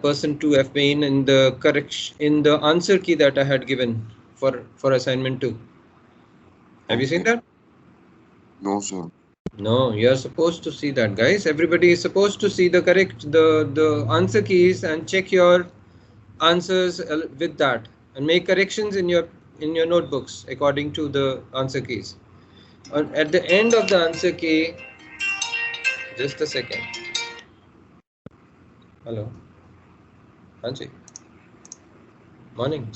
that %2f been in the correction in the answer key that I had given for assignment 2? Have you seen that? No, sir. No, you are supposed to see that, guys. Everybody is supposed to see the answer keys and check your answers with that and make corrections in your notebooks according to the answer keys. At the end of the answer key, just a second. Hello. Hanji. Morning.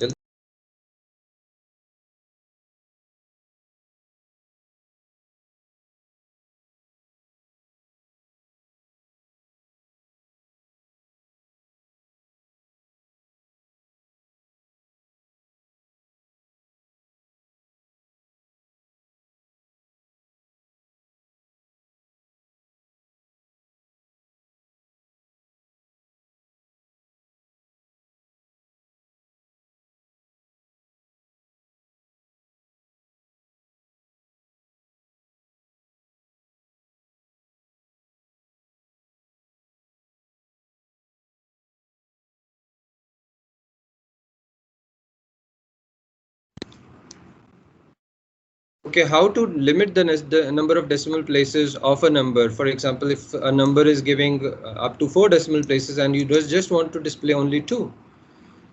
Okay, how to limit the number of decimal places of a number? For example, if a number is giving up to 4 decimal places and you just want to display only 2.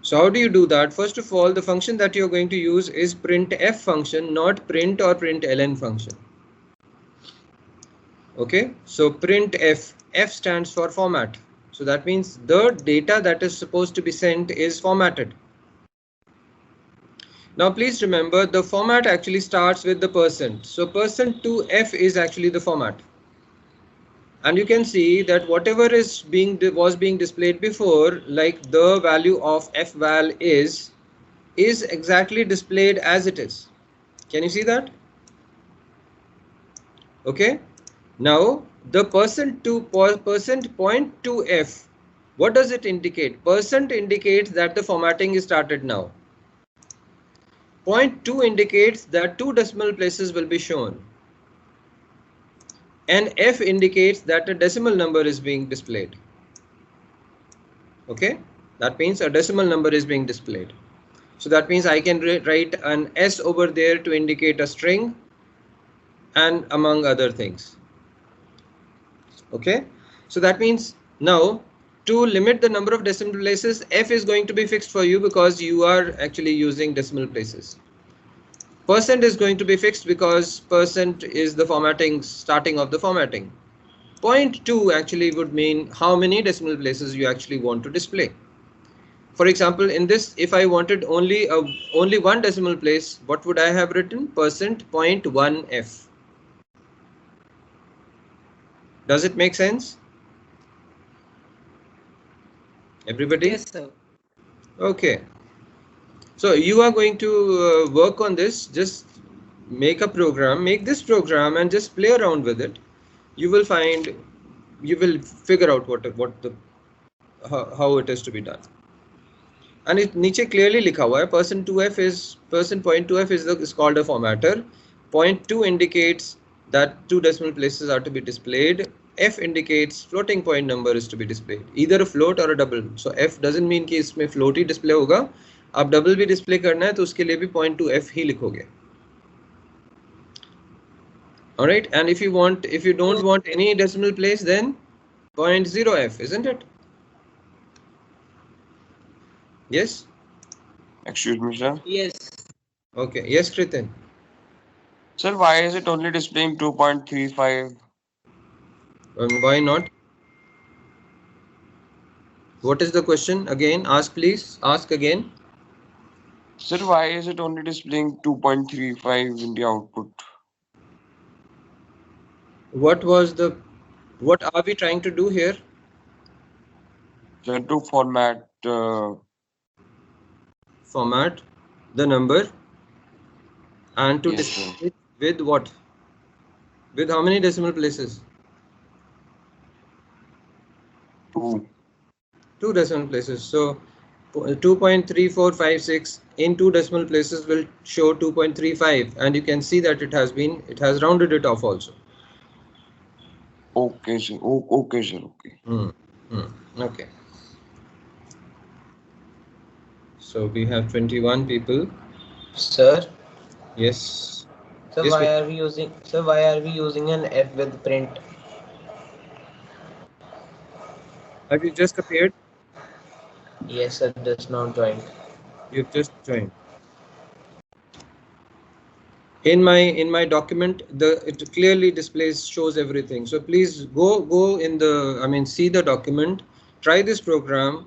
So how do you do that? First of all, the function that you're going to use is printf function, not print or println function. Okay, so printf, f stands for format. So that means the data that is supposed to be sent is formatted. Now please remember the format actually starts with the %. So %2f is actually the format. And you can see that whatever was being displayed before, like the value of fval is exactly displayed as it is. Can you see that? Okay. Now the %.2f, what does it indicate? % indicates that the formatting is started now. 0.2 indicates that 2 decimal places will be shown. And f indicates that a decimal number is being displayed. Okay, that means a decimal number is being displayed. So that means I can write an s over there to indicate a string and among other things. Okay, so that means now to limit the number of decimal places, f is going to be fixed for you because you are actually using decimal places. % is going to be fixed because % is the formatting, starting of the formatting. 0.2 actually would mean how many decimal places you actually want to display. For example, in this, if I wanted only 1 decimal place, what would I have written? %.1f. Does it make sense? Everybody? Yes, sir. Okay. So you are going to work on this. Just make a program, make this program and just play around with it. You will find, you will figure out how it is to be done. And it नीचे clearly लिखा हुआ है %2f is %.2f is called a formatter. 0.2 indicates that 2 decimal places are to be displayed. F indicates floating point number is to be displayed, either a float or a double. So F doesn't mean कि इसमें float ही display होगा. आप double भी display करना है तो उसके लिए भी 0.2f ही लिखोगे. Alright, and if you don't want any decimal place, then 0.0f, isn't it? Yes? Excuse me, sir. Yes. Okay, yes, Kritin. Sir, why is it only displaying 2.35? Why not? What is the question? Again, ask please. Ask again. Sir, why is it only displaying 2.35 in the output? What are we trying to do here? Sir, to format the number and to yes, display it with what? With how many decimal places? 2. 2 decimal places. So 2.3456 in 2 decimal places will show 2.35, and you can see that it has rounded it off also. Okay, sir. Okay, sir. Okay. Okay. So we have 21 people. Sir, Yes. so Yes, why are we using an F with print? have you just appeared? Yes, sir, just now joined. You've just joined. In my document, it clearly displays, shows everything. So please go in the, I mean, see the document, try this program,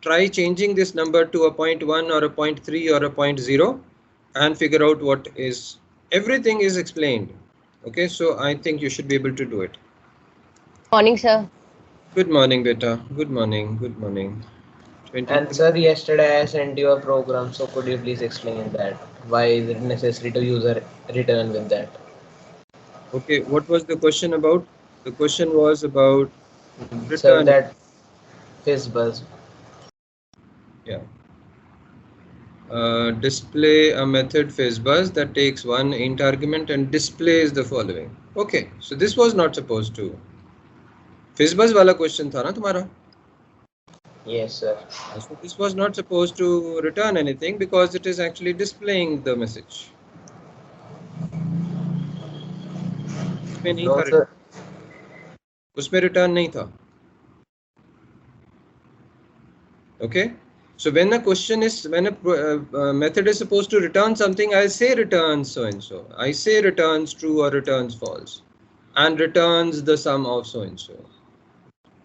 try changing this number to a 0.1 or a 0.3 or a 0.0, and figure out what is, everything is explained. Okay, so I think you should be able to do it. Morning, sir. Good morning, beta. Good morning. Good morning. 20. And sir, yesterday I sent you a program, so could you please explain that? Why is it necessary to use a return with that? Okay, what was the question about? The question was about Sir, return. that fizz buzz. Yeah. Display a method phasebuzz that takes one int argument and displays the following. Okay, so this was not supposed to. Phasebuzz wala question tha na tumhara? Yes, sir. So this was not supposed to return anything because it is actually displaying the message. उसमें नहीं No, था sir. उसमें return नहीं था. Okay, so when a question is, when a method is supposed to return something, I say returns so and so. I say returns true or returns false, and returns the sum of so and so,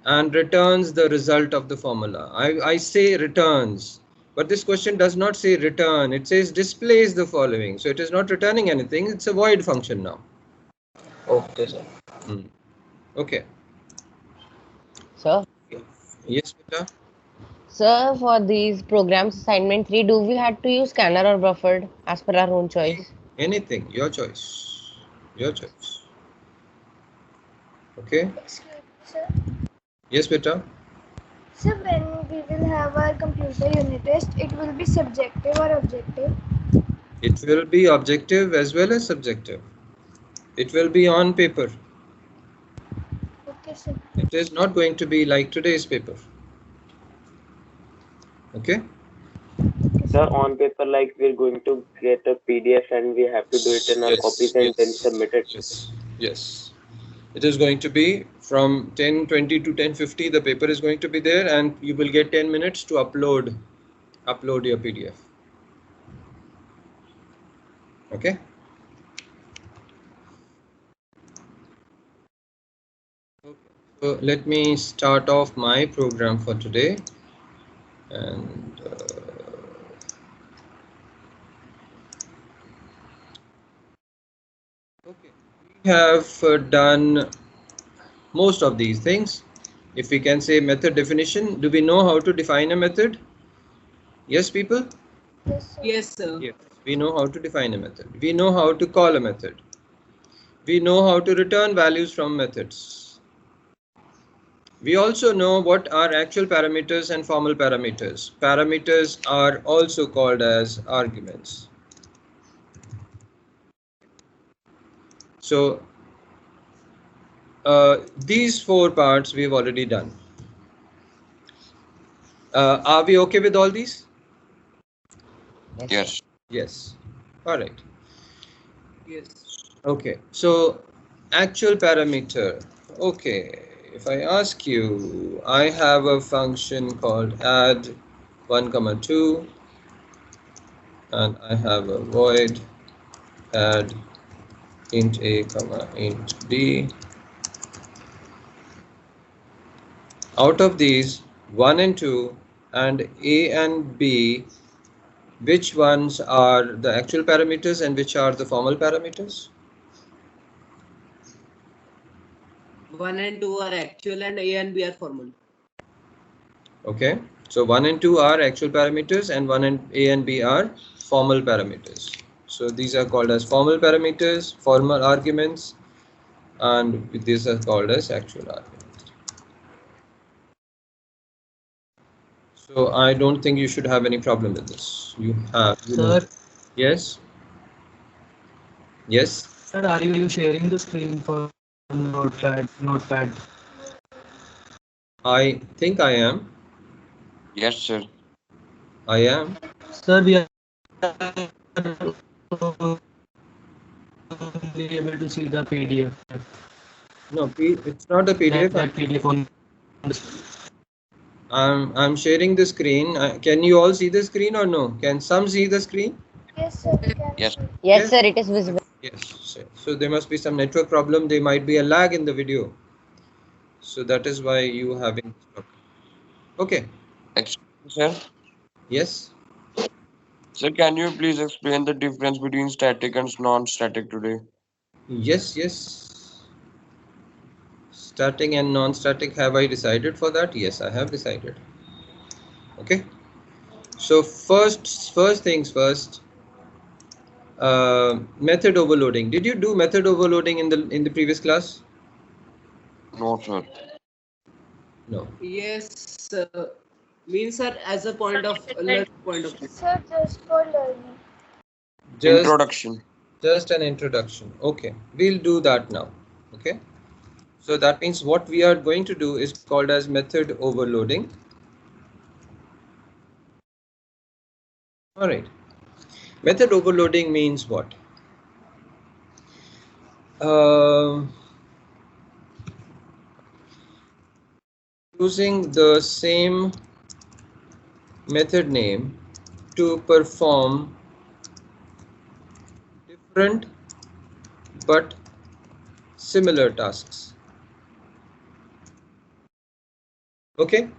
and returns the result of the formula. I say returns, but this question does not say return. It says displays the following. So it is not returning anything. It's a void function now. Okay, sir. Okay. Sir. Yes, beta. Sir, for these programs assignment 3, do we have to use scanner or buffered as per our own choice? Anything, your choice. Your choice. Okay. Sir, Yes, beta. so when we will have our computer unit test, it will be subjective or objective? It will be objective as well as subjective. It will be on paper. Okay, sir. It is not going to be like today's paper. Okay? Sir, on paper, like we're going to get a PDF and we have to do it in our copies and then submit it. Yes. It is going to be from 10:20 to 10:50. The paper is going to be there, and you will get 10 minutes to upload your PDF. Okay? So let me start off my program for today, and okay, we have done most of these things. If we can say method definition, do we know how to define a method? Yes, people? Yes, sir. Yes, sir. Yes, we know how to define a method. We know how to call a method. We know how to return values from methods. We also know what are actual parameters and formal parameters. Parameters are also called as arguments. So these 4 parts we've already done. Are we okay with all these? Yes. Yes. All right. Yes. Okay. So actual parameter. Okay. If I ask you, I have a function called add 1, 2, and I have a void add int a, int b. Out of these 1 and 2 and a and b, which ones are the actual parameters and which are the formal parameters? 1 and 2 are actual and A and B are formal. Okay, so 1 and 2 are actual parameters and 1 and A and B are formal parameters. So these are called as formal parameters, formal arguments, and these are called as actual arguments. So I don't think you should have any problem with this. You have. Sir. Yes. Yes. Sir, are you sharing the screen for Notepad? I think I am. Yes, sir. I am. Sir, we are only able to see the PDF. No, it's not a PDF. That PDF on the I'm sharing the screen. Can you all see the screen or no? Can some see the screen? Yes, sir, we can Yes. see. Yes, sir, it is visible. Yes. So there must be some network problem. There might be a lag in the video. So that is why you having this problem. Okay. Excuse me, sir. Yes. Sir, can you please explain the difference between static and non-static today? Yes. Static and non-static. Have I decided for that? Yes, I have decided. Okay. So first things first. Method overloading. Did you do method overloading in the previous class? No, sir. No. Yes, means sir, as a point of learning point of view. Sir, just for learning. Introduction. Just an introduction. Okay, we'll do that now. Okay, so that means what we are going to do is called as method overloading. All right, method overloading means what? Using the same method name to perform different but similar tasks. Okay,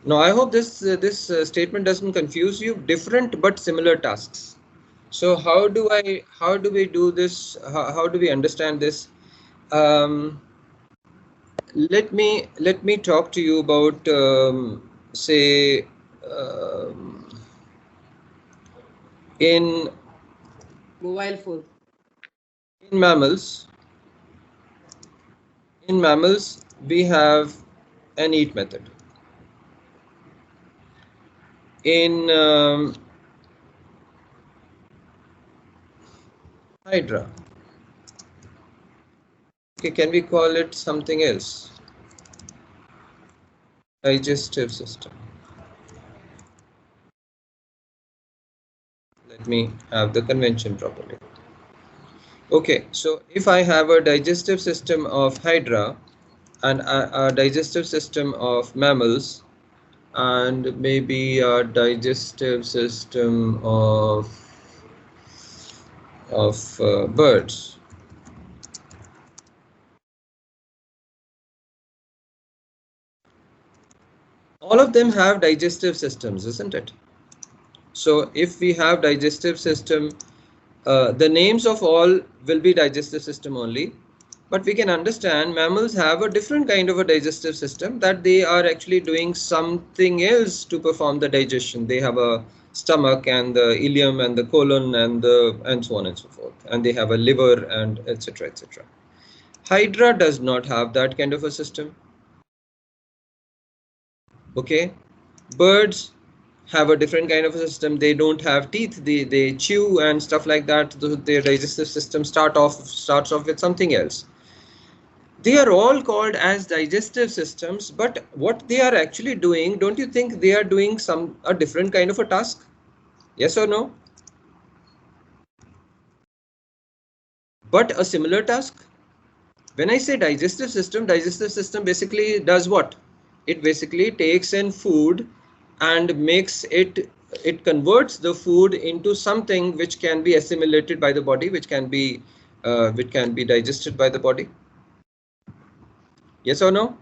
now I hope this statement doesn't confuse you. Different but similar tasks. So how do we do this? How do we understand this? Let me talk to you about say in Mobile phone. in mammals. In mammals, we have an eat method. In Hydra, okay, can we call it something else? Digestive system. Let me have the convention properly. Okay, so if I have a digestive system of Hydra and a digestive system of mammals and maybe a digestive system of birds. All of them have digestive systems, isn't it? So if we have digestive system, the names of all will be digestive system only, but we can understand mammals have a different kind of a digestive system, that they are actually doing something else to perform the digestion. They have a stomach and the ileum and the colon and so on and so forth, and they have a liver and etc. etc. Hydra does not have that kind of a system. Okay, birds have a different kind of a system. They don't have teeth. They chew and stuff like that. Their digestive system starts off with something else. They are all called as digestive systems, but what they are actually doing, don't you think they are doing a different kind of a task? Yes or no? But a similar task. When I say digestive system basically does what? It basically takes in food and makes it converts the food into something which can be assimilated by the body, which can be digested by the body. Yes or no?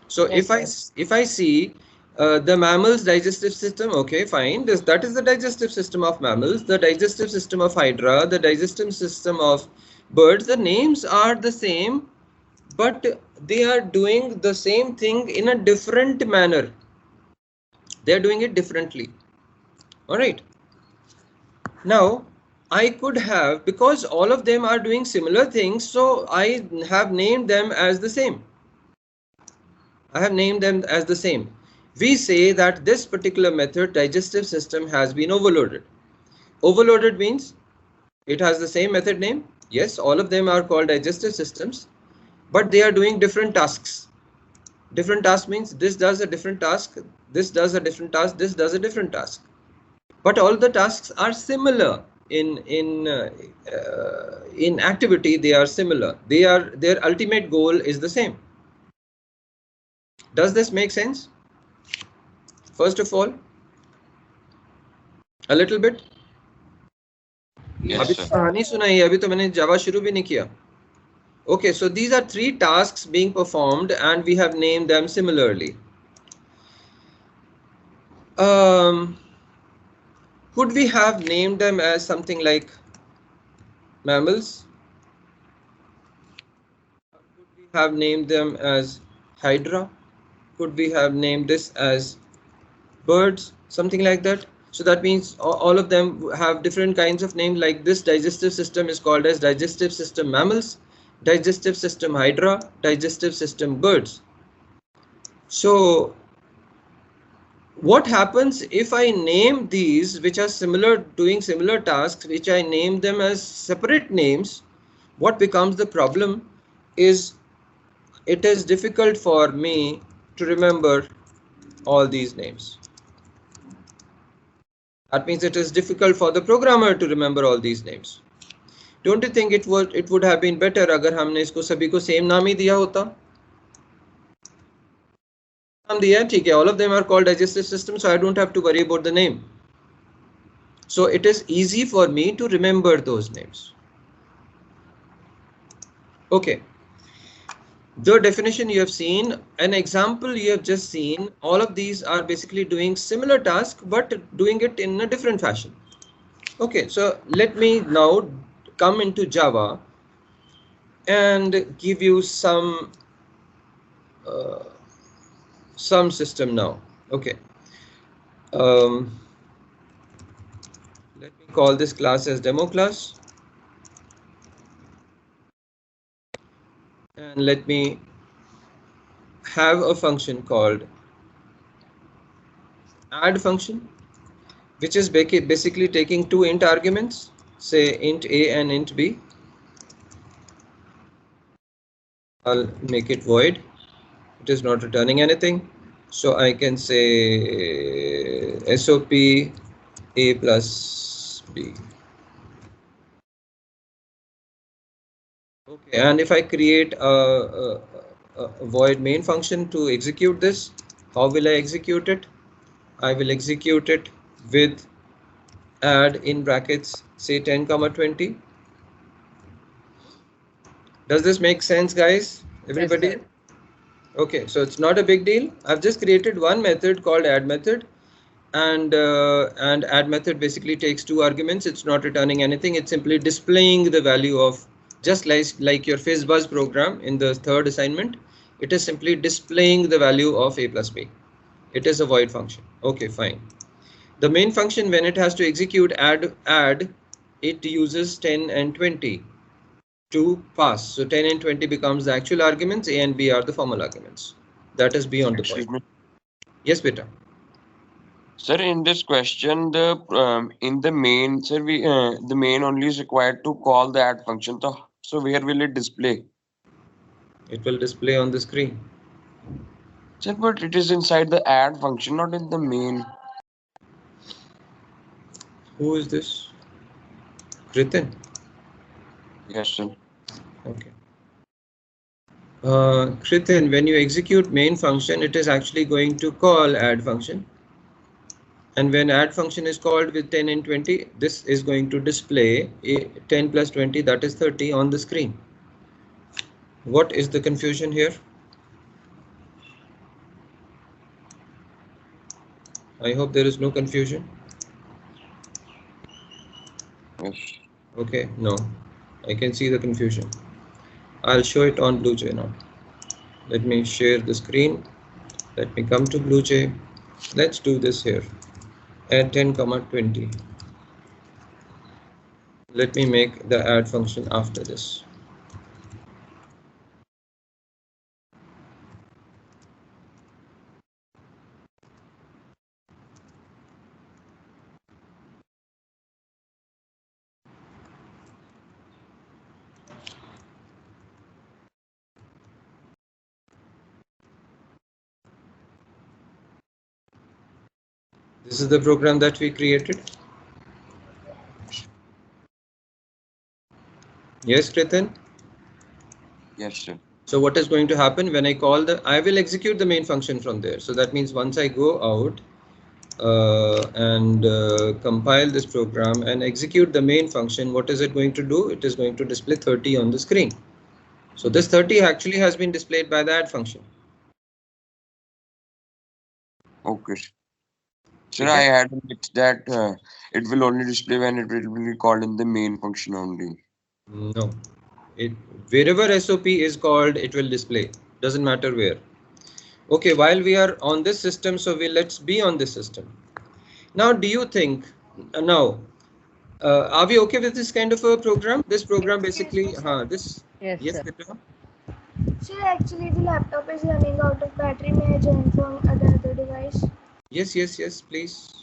So Yes, if I see the mammal's digestive system, okay, fine. That is the digestive system of mammals, the digestive system of Hydra, the digestive system of birds. The names are the same, but they are doing the same thing in a different manner. They are doing it differently. All right. Now, I could have, because all of them are doing similar things, so I have named them as the same. I have named them as the same. We say that this particular method, digestive system, has been overloaded. Overloaded means it has the same method name. Yes, all of them are called digestive systems, but they are doing different tasks. Different task means this does a different task, this does a different task, this does a different task. but all the tasks are similar in activity. They are similar. Their ultimate goal is the same. Does this make sense? First of all, a little bit. Yes, अभी sir. तो कहानी सुनाई है, अभी तो मैंने जावा शुरू भी नहीं किया. Okay, so these are 3 tasks being performed and we have named them similarly. Could we have named them as something like mammals? Could we have named them as hydra? Could we have named this as birds? Something like that. So that means all of them have different kinds of names. Like this digestive system is called as digestive system mammals, digestive system hydra, digestive system birds. So what happens if I name these, which are similar, doing similar tasks, which I name them as separate names? What becomes the problem is it is difficult for me to remember all these names. That means it is difficult for the programmer to remember all these names. Don't you think it would have been better अगर हमने इसको सभी को same नाम ही दिया होता? नाम दिया है, ठीक है. All of them are called digestive system, so I don't have to worry about the name. So it is easy for me to remember those names. Okay. The definition you have seen, an example you have just seen, all of these are basically doing similar task but doing it in a different fashion. Okay, so let me now come into Java and give you some system now. Okay. Let me call this class as demo class. And let me have a function called add function, which is basically taking 2 int arguments, say int a and int b. I'll make it void. It is not returning anything. So I can say SOP a plus b. Okay, and if I create a void main function to execute this, how will I execute it? I will execute it with add in brackets, say 10 comma 20. Does this make sense, guys? Everybody? Yes, Okay, so it's not a big deal. I've just created one method called add method, and add method basically takes 2 arguments. It's not returning anything. It's simply displaying the value of, just like your FizzBuzz program in the 3rd assignment. It is simply displaying the value of a plus b. It is a void function. Okay, fine. The main function, when it has to execute add, it uses 10 and 20 to pass. So 10 and 20 becomes the actual arguments. A and B are the formal arguments. That is beyond the point. Excuse me. Yes, beta. Sir, in this question, in the main, sir, the main only is required to call the add function. So where will it display? It will display on the screen. Sir, but it is inside the add function, not in the main. Who is this? Kritin. Yes, sir. Okay. Kritin, when you execute main function, it is actually going to call add function. And when add function is called with 10 and 20, this is going to display 10 plus 20, that is 30 on the screen. What is the confusion here? I hope there is no confusion. Yes. Okay, no, I can see the confusion. I'll show it on BlueJ now. Let me share the screen. Let me come to BlueJ. Let's do this here. Add 10 comma 20. Let me make the add function after this. This is the program that we created. Yes, Kritan? Yes, sir. So what is going to happen when I call I will execute the main function from there. So that means once I go out and compile this program and execute the main function, what is it going to do? It is going to display 30 on the screen. So this 30 actually has been displayed by the add function. Okay. Sir, I had that it will only display when it will be called in the main function only. No, wherever SOP is called, it will display. Doesn't matter where. Okay, while we are on this system, so let's be on this system. Now, do you think are we okay with this kind of a program? This program basically, this. Yes, Yes, sir. Petra? Sir, actually the laptop is running out of battery. May I join from another device? Yes, yes, yes, please.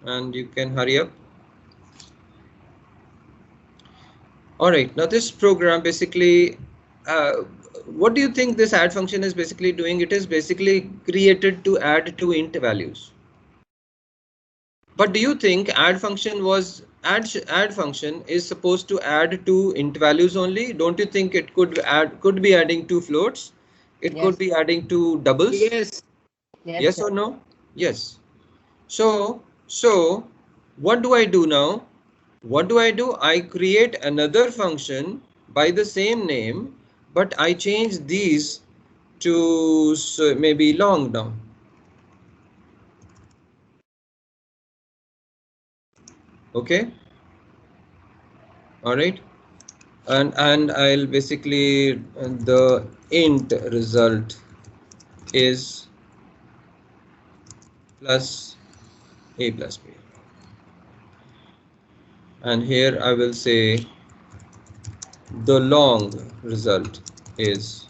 And you can hurry up. All right, now this program basically, what do you think this add function is basically doing? It is basically created to add two int values. But do you think add function is supposed to add two int values only? Don't you think it could be adding two floats? It Yes. could be adding two doubles? Yes. Yes sir. or no? Yes. So what do I do now? What do? I create another function by the same name, but I change these to maybe long now. Okay. All right. And I'll basically the int result is plus a plus b. And here I will say the long result is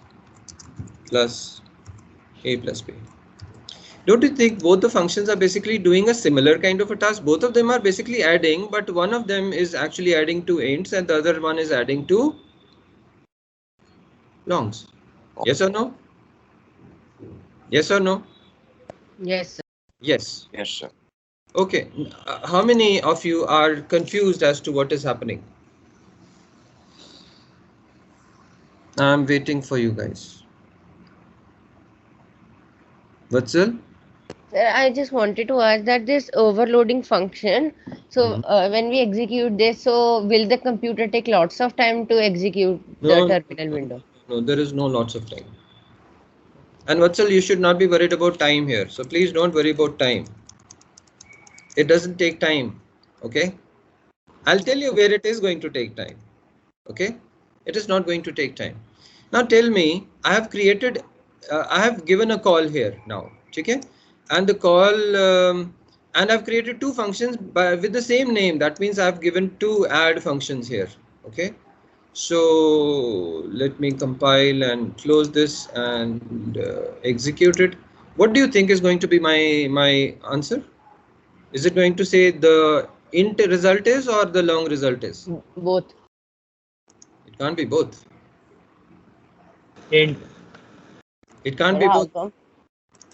plus a plus b. Don't you think both the functions are basically doing a similar kind of a task? Both of them are basically adding, but one of them is actually adding two ints and the other one is adding two longs. Yes or no? Yes or no? Yes, sir. Yes. Yes, sir. Okay. How many of you are confused as to what is happening? I'm waiting for you guys. Vatsal? Sir, I just wanted to ask that this overloading function, so when we execute this, so will the computer take lots of time to execute the terminal window? No, there is no lots of time. And Vatsal, you should not be worried about time here. So please don't worry about time. It doesn't take time. Okay. I'll tell you where it is going to take time. Okay. It is not going to take time. Now tell me, I have created, I have given a call here now. Okay. And the call, and I've created two functions with the same name. That means I've given two add functions here. Okay. So let me compile and close this and execute it. What do you think is going to be my answer? Is it going to say the int result is or the long result is? Both. It can't be both. Int. It can't be How both. come?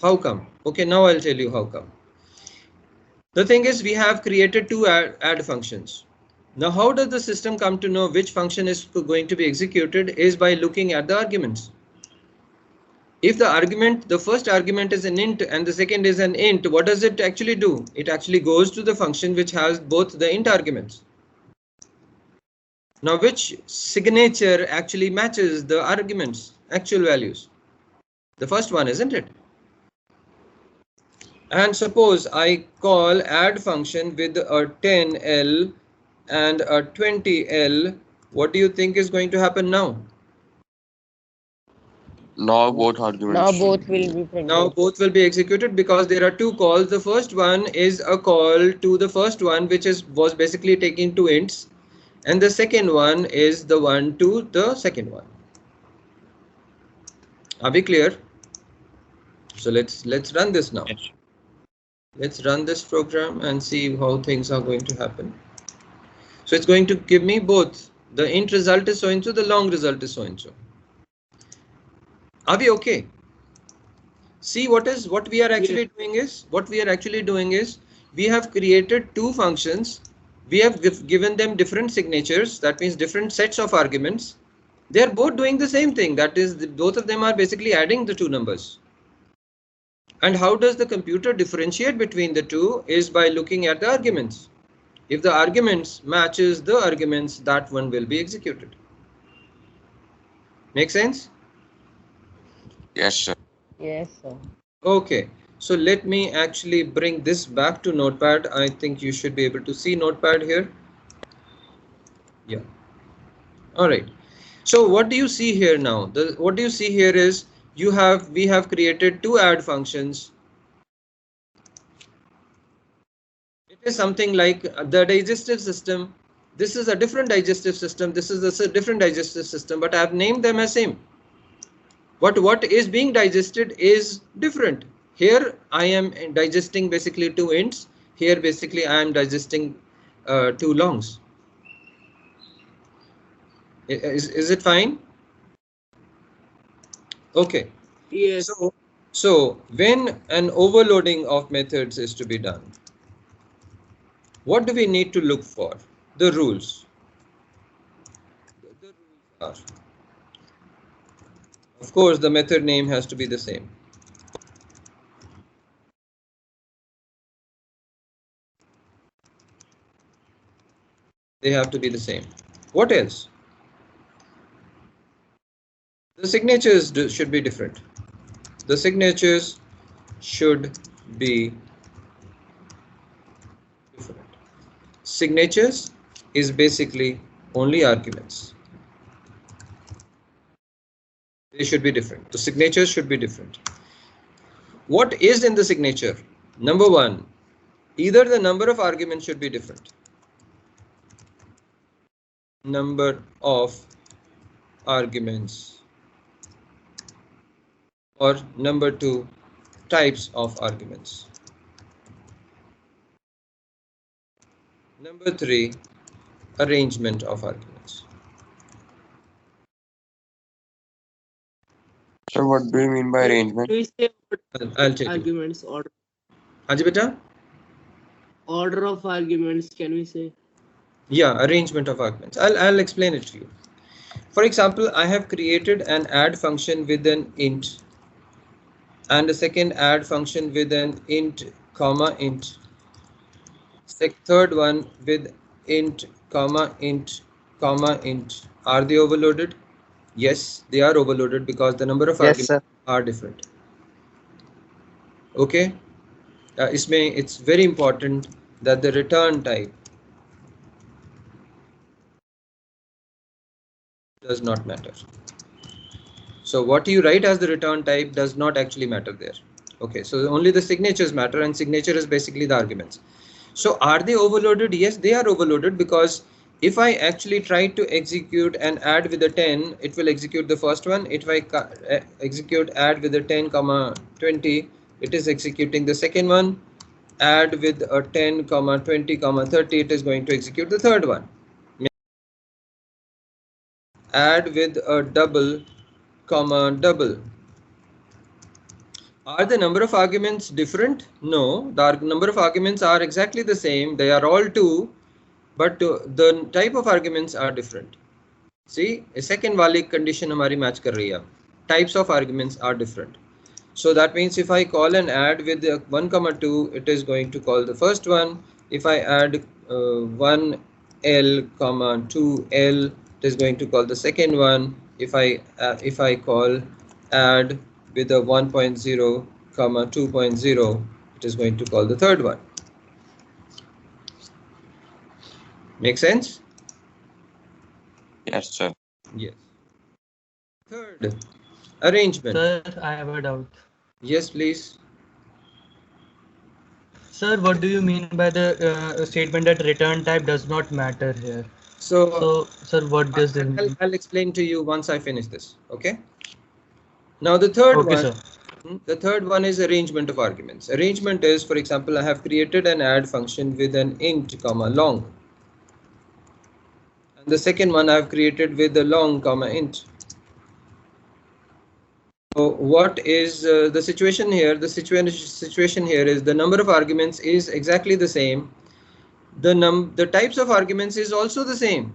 How come? Okay, now I'll tell you how come. The thing is, we have created two add functions. Now, how does the system come to know which function is going to be executed is by looking at the arguments. If the first argument is an int and the second is an int, what does it actually do? It actually goes to the function which has both the int arguments. Now, which signature actually matches the arguments, actual values? The first one, isn't it? And suppose I call add function with a 10L and a 20L, what do you think is going to happen now? Now both arguments. Now both will be printed. Now both will be executed because there are two calls. The first one is a call to the first one, which was basically taking two ints, and the second one is the one to the second one. Are we clear? So let's run this now. Yes. Let's run this program and see how things are going to happen. So it's going to give me both. The int result is so and so, the long result is so and so. Are we okay? See what we are actually doing is we have created two functions. We have given them different signatures. That means different sets of arguments. They are both doing the same thing. That is, both of them are basically adding the two numbers. And how does the computer differentiate between the two is by looking at the arguments. If the arguments matches the arguments, that one will be executed. Make sense? Yes, sir. Yes, sir. Okay, so let me actually bring this back to Notepad. I think you should be able to see Notepad here. Yeah. All right. So what do you see here now? What do you see here is we have created two add functions. It is something like the digestive system. This is a different digestive system. This is a different digestive system, but I have named them as same. But what is being digested is different. Here I am digesting basically two ints. Here basically I am digesting two longs. Is it fine? Okay. Yes. So when an overloading of methods is to be done, what do we need to look for? The rules. The rules are, of course, the method name has to be the same. They have to be the same. What else? The signatures should be different. The signatures should be different. Signatures is basically only arguments. They should be different. The signatures should be different. What is in the signature? Number one, either the number of arguments should be different. Number of arguments. Or number two, types of arguments. Number three, arrangement of arguments. So what do you mean by arrangement? Do we say I'll take arguments order? Haji beta? Order of arguments, can we say? Yeah, arrangement of arguments. I'll explain it to you. For example, I have created an add function with an int and a second add function with an int comma int. Third one with int comma int comma int. Are they overloaded? Yes, they are overloaded because the number of arguments are different. Okay, it's very important that the return type does not matter. So what you write as the return type does not actually matter there. Okay, so only the signatures matter, and signature is basically the arguments. So are they overloaded? Yes, they are overloaded because if I actually try to execute an add with a 10, it will execute the first one. If I execute add with a 10 comma 20, it is executing the second one. Add with a 10 comma 20 comma 30, it is going to execute the third one. Add with a double comma double. Are the number of arguments different? No, the number of arguments are exactly the same. They are all 2, but the type of arguments are different. See, a second wali condition hamari match kar rahi hai. Types of arguments are different. So that means if I call an add with 1 comma 2, it is going to call the first one. If I add 1L comma 2L, it is going to call the second one. If I call add with a 1.0 comma 2.0, it is going to call the third one. Make sense? Yes, sir. Yes. Third, arrangement. Sir, I have a doubt. Yes, please. Sir, what do you mean by the statement that return type does not matter here? So sir, what does that mean? I'll explain to you once I finish this. Okay. Now the third Okay, one. sir. The third one is arrangement of arguments. Arrangement is, for example, I have created an add function with an int comma long. And the second one I have created with a long comma int. what is the situation here? The situation here is the number of arguments is exactly the same. The types of arguments is also the same.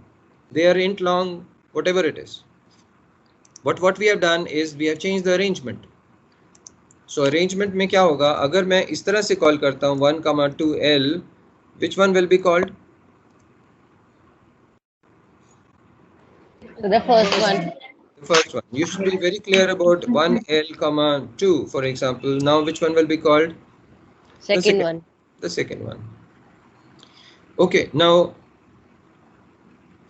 They are int, long, whatever it is. But what we have done is we have changed the arrangement. So arrangement में क्या होगा? अगर मैं इस तरह से call करता हूँ 1,2L, which one will be called? So the first one. The first one. You should be very clear about 1L, 2, for example. Now which one will be called? Second one. The second one. Okay, now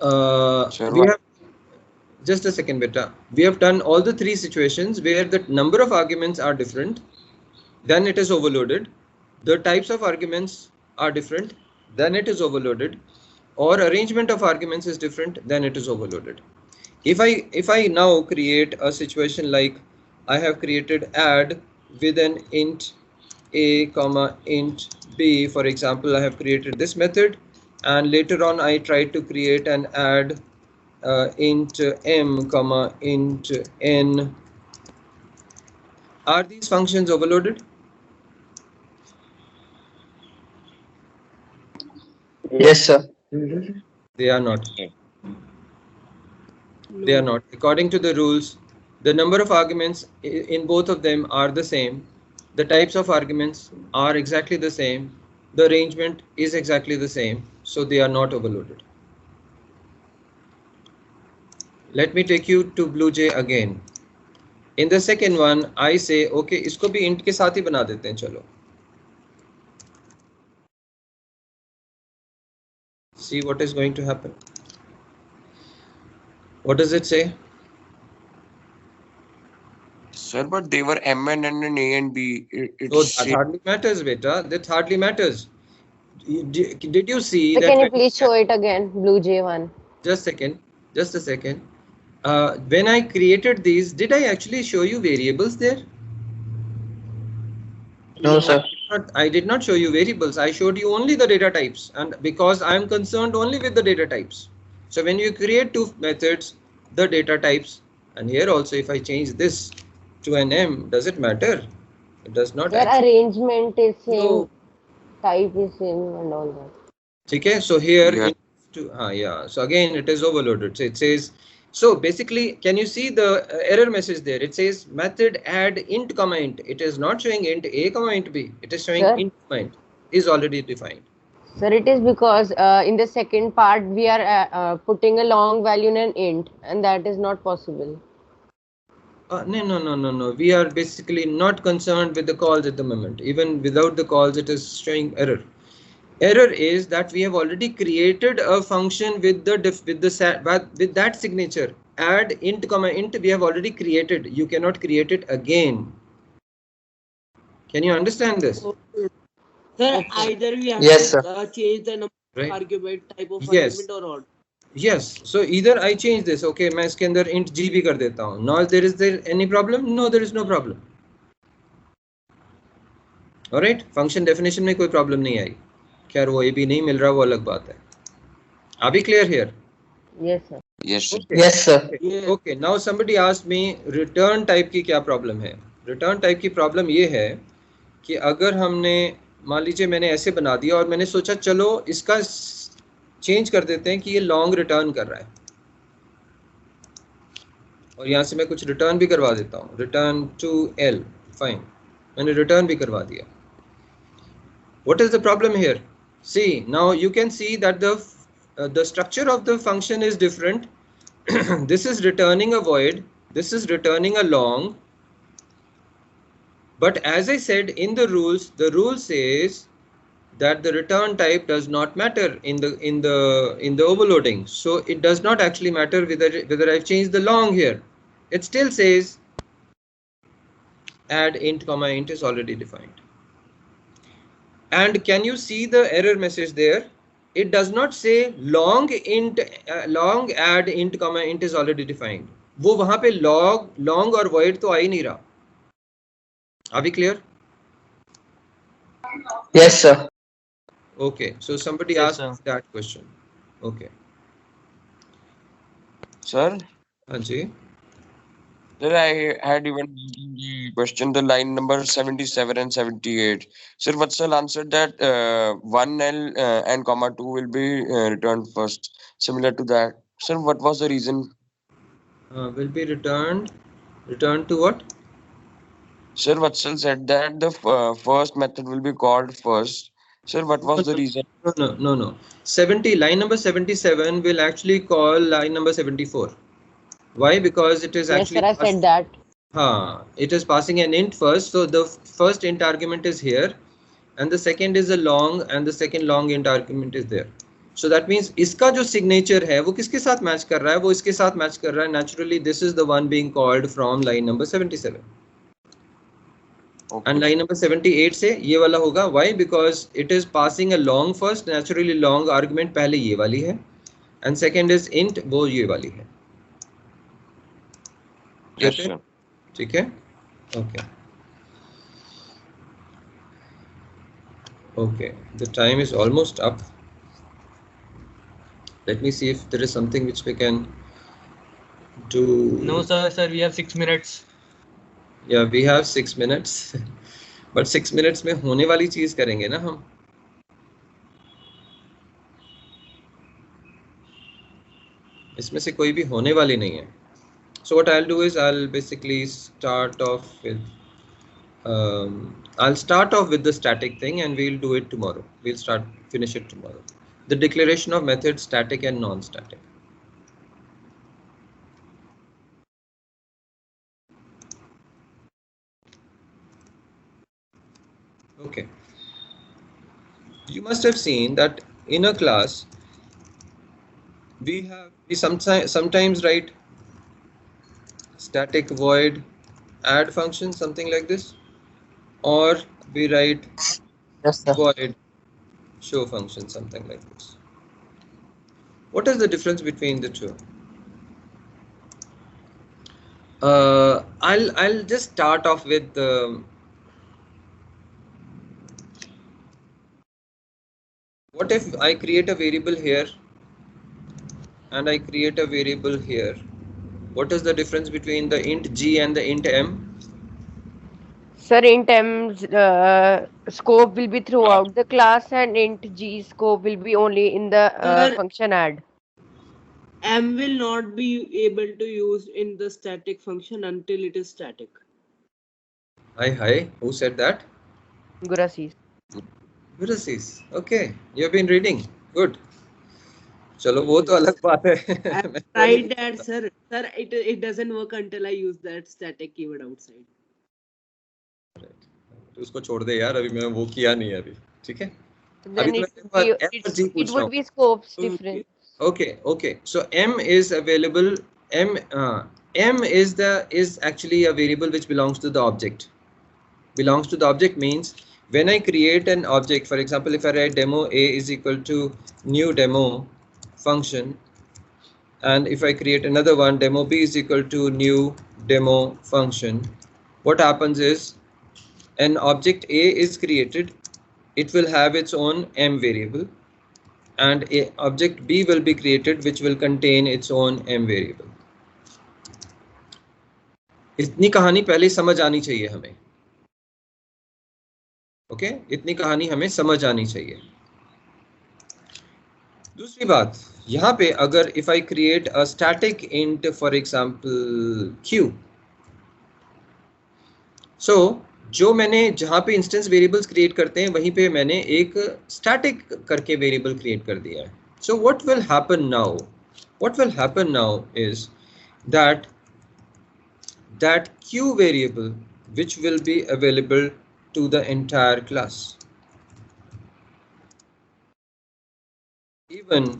we have just a second, beta. We have done all the three situations where the number of arguments are different, then it is overloaded. The types of arguments are different, then it is overloaded, or arrangement of arguments is different, then it is overloaded. If I now create a situation like I have created add with an int a comma int b, for example, I have created this method, and later on I try to create an add int m comma int n. Are these functions overloaded? Yes, sir. They are not. They are not. According to the rules, the number of arguments in both of them are the same. The types of arguments are exactly the same. The arrangement is exactly the same. So they are not overloaded. Let me take you to BlueJ again. In the second one, I say, okay, इसको भी int के साथ ही बना देते हैं, चलो. See what is going to happen. What does it say? Sir, but they were M and N and A and B. So that hardly matters, beta. That hardly matters. Did you see So that? can you please show it again, BlueJ1? Just a second. When I created these, did I actually show you variables there? No, sir. I did not show you variables. I showed you only the data types, and because I am concerned only with the data types. So when you create two methods, the data types, and here also if I change this to an M, does it matter? It does not. Their arrangement is same, type is same, and all that. Okay, so here, yeah. So again, it is overloaded. So it says, so basically, can you see the error message there? It says method add int comma int. It is not showing int a comma int b. It is showing int comma int is already defined. Sir, it is because in the second part we are putting a long value in an int, and that is not possible. No. We are basically not concerned with the calls at the moment. Even without the calls, it is showing error. Error is that we have already created a function with that signature. Add int comma int. We have already created. You cannot create it again. Can you understand this? Sir, either we have to change the number of argument, type of argument or not. Yes. So either I change this. Okay, मैं इसके अंदर int g भी कर देता हूँ. Now is there any problem? No, there is no problem. All right. Function definition में कोई problem नहीं आई. खैर वो भी नहीं मिल रहा, वो अलग बात है. Are we clear here? Yes, sir. Yes. Okay. Yes, sir. Okay. Now somebody asked me return type की क्या problem है? Return type की problem ये है कि अगर हमने मान लीजिए मैंने ऐसे बना दिया और मैंने सोचा चलो इसका चेंज कर देते हैं कि ये लॉन्ग रिटर्न कर रहा है, और यहाँ से मैं कुछ रिटर्न भी करवा देता हूँ. Return to L. फाइन, मैंने रिटर्न भी करवा दिया. What is the problem here? See, now you can see that the structure of the function is different. This is returning a void, this is returning a long. But as I said in the rule says that the return type does not matter in the overloading. So it does not actually matter whether I've changed the long here. It still says add int comma int is already defined. And can you see the error message there? It does not say long add int comma int is already defined. वो वहाँ पे long और void तो आ ही नहीं रहा. Are we clear? Yes, sir. Okay, so somebody asked that question. Okay. Sir? Anji? Sir, I had even the question the line number 77 and 78. Sir, Vatsal answered that 1L and comma 2 will be returned first. Similar to that. Sir, what was the reason? Will be returned to what? Sir, Vatsal said that the first method will be called first. Sir, what was the reason? No. 70, line number 77 will actually call line number 74. Why? Because it is actually. Yes, sir, I said that. It is passing an int first. So the first int argument is here, and the second is a long, and the second long int argument is there. So that means इसका जो signature है वो किसके साथ match कर रहा है? वो इसके साथ match कर रहा है. Naturally, this is the one being called from line number 77. Okay. And line number 78 से ये वाला होगा. Why? Because it is passing a long first. Naturally, long argument पहले ये वाली है, and second is int, वो ये वाली है. Yes, sir. ठीक है? Okay. Okay. The time is almost up. Let me see if there is something which we can do. No, sir, we have 6 minutes. Yeah, we have 6 minutes. But 6 minutes में होने वाली चीज करेंगे ना हम. इसमें से कोई भी होने वाली नहीं है. So what I'll do is I'll basically start off with the static thing, and we'll do it tomorrow. We'll finish it tomorrow. The declaration of methods, static and non-static. Okay. You must have seen that in a class we sometimes write static void add function, something like this, or we write void show function, something like this. What is the difference between the two? I'll just start off with what if I create a variable here and I create a variable here? What is the difference between the int g and the int m? Sir, int m's scope will be throughout the class, and int g scope will be only in the function add. M will not be able to use in the static function until it is static. Hi. Who said that? Gurasis. Okay, you have been reading. Good. चलो वो तो अलग बात है. I tried that, sir. Sir, it doesn't work until I use that static keyword outside. तो उसको छोड़ दे यार, अभी मैंने वो किया नहीं है अभी. ठीक है? Then it would be scopes different. Okay. So m is available. M is actually a variable which belongs to the object. Belongs to the object means when I create an object, for example, if I write demo a is equal to new demo function, and if I create another one, demo b is equal to new demo function, what happens is an object a is created. It will have its own m variable, and a object b will be created which will contain its own m variable. इतनी कहानी पहले समझ आनी चाहिए हमें. Okay, इतनी कहानी हमें समझ आनी चाहिए. दूसरी बात, यहाँ पे अगर if I create a static int, for example q, so जो मैंने जहाँ पे इंस्टेंस वेरिएबल्स क्रिएट करते हैं वहीं पे मैंने एक स्टैटिक करके वेरिएबल क्रिएट कर दिया है. So what will happen now? What will happen now is that q variable which will be available to the entire class, even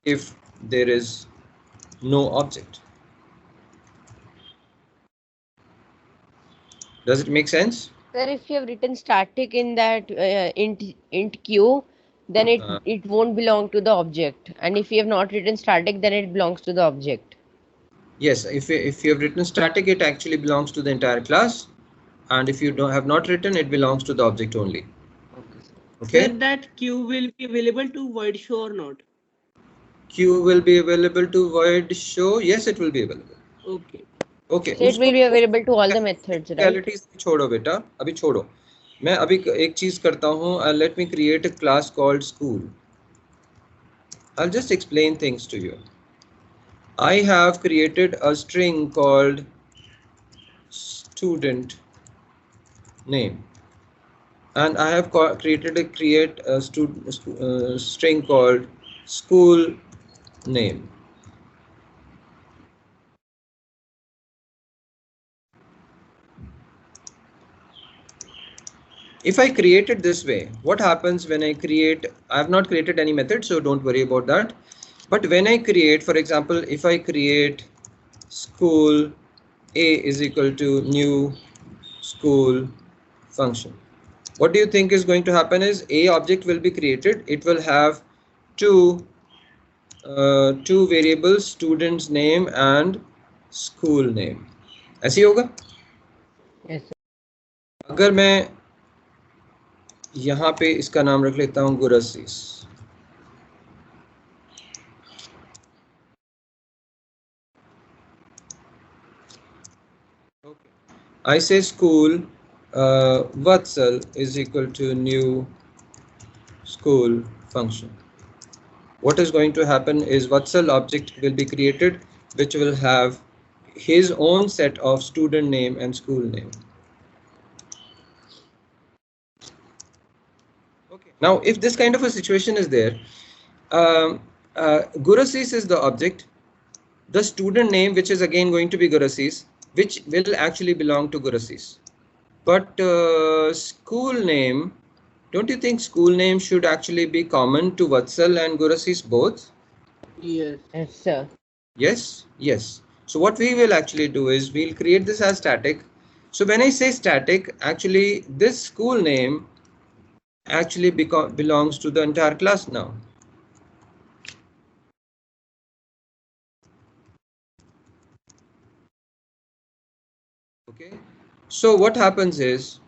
if there is no object. Does it make sense? Sir, if you have written static in that int q, then it won't belong to the object, and if you have not written static, then it belongs to the object. Yes, if you have written static, it actually belongs to the entire class, and if you have not written, it belongs to the object only. Okay. Sir, that q will be available to void show or not? Q will be available to void show. Yes, it will be available. Okay. Okay. So it will be available to all the methods, right? Technicalities छोड़ो बेटा, अभी छोड़ो. मैं अभी एक चीज करता हूँ. Let me create a class called school. I'll just explain things to you. I have created a string called student name, and I have created a string called school name. If I create it this way, what happens when I create? I have not created any method, so don't worry about that. But when I create, for example, if I create school A is equal to new school function, what do you think is going to happen is A object will be created. It will have two variables, student's name and school name. ऐसे ही होगा? Yes, sir. अगर मैं यहाँ पे इसका नाम रख लेता हूँ Gursees. I say school Vatsal is equal to new school function. What is going to happen is Vatsal object will be created, which will have his own set of student name and school name. Okay. Now, if this kind of a situation is there, Gurasis is the object, the student name, which is again going to be Gurasis, which will actually belong to Gurasis. But school name, don't you think school name should actually be common to Vatsal and Gurasis both? Yes. Yes, sir. Yes, yes. So what we will actually do is we'll create this as static. So when I say static, actually this school name actually belongs to the entire class now. Okay. So what happens is,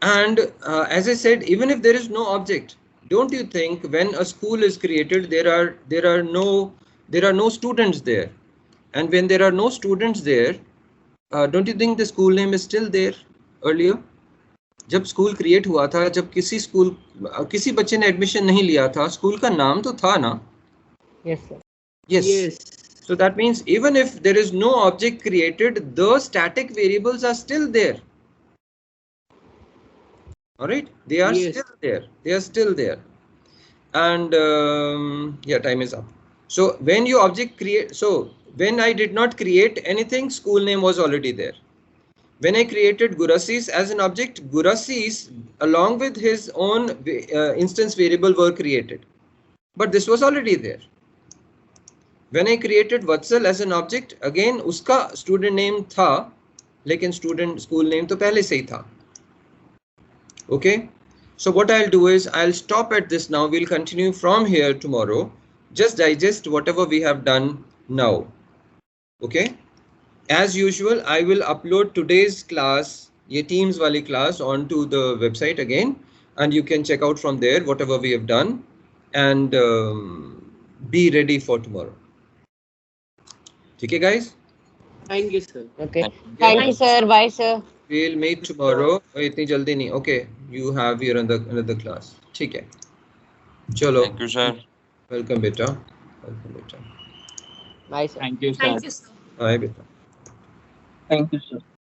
and as I said, even if there is no object, don't you think when a school is created, there are no students there, and when there are no students there, don't you think the school name is still there earlier? जब school create हुआ था, जब किसी बच्चे ने admission नहीं लिया था, स्कूल का नाम तो था ना? Yes, sir. Yes. So that means even if there is no object created, the static variables are still there. All right, they are still there. They are still there. And yeah, time is up. So when you object create, so when I did not create anything, school name was already there. When I created Gurasis as an object, Gurasis along with his own instance variable were created. But this was already there. When I created Vatsal as an object, again उसका student name था, लेकिन student school name तो पहले से ही था. Okay. So what I'll do is I'll stop at this now. We'll continue from here tomorrow. Just digest whatever we have done now. Okay. As usual, I will upload today's class, ye Teams wali class, onto the website again, and you can check out from there whatever we have done, and be ready for tomorrow. Okay, guys? Thank you, sir. Okay. Thank you, sir. Bye, sir. We'll meet tomorrow. इतनी जल्दी नहीं. Okay. You have your another class. ठीक है. चलो. Thank you, sir. Welcome, beta. Welcome, beta. Bye, sir. Thank you, sir. Thank you, sir. Bye, beta. Thank you, sir.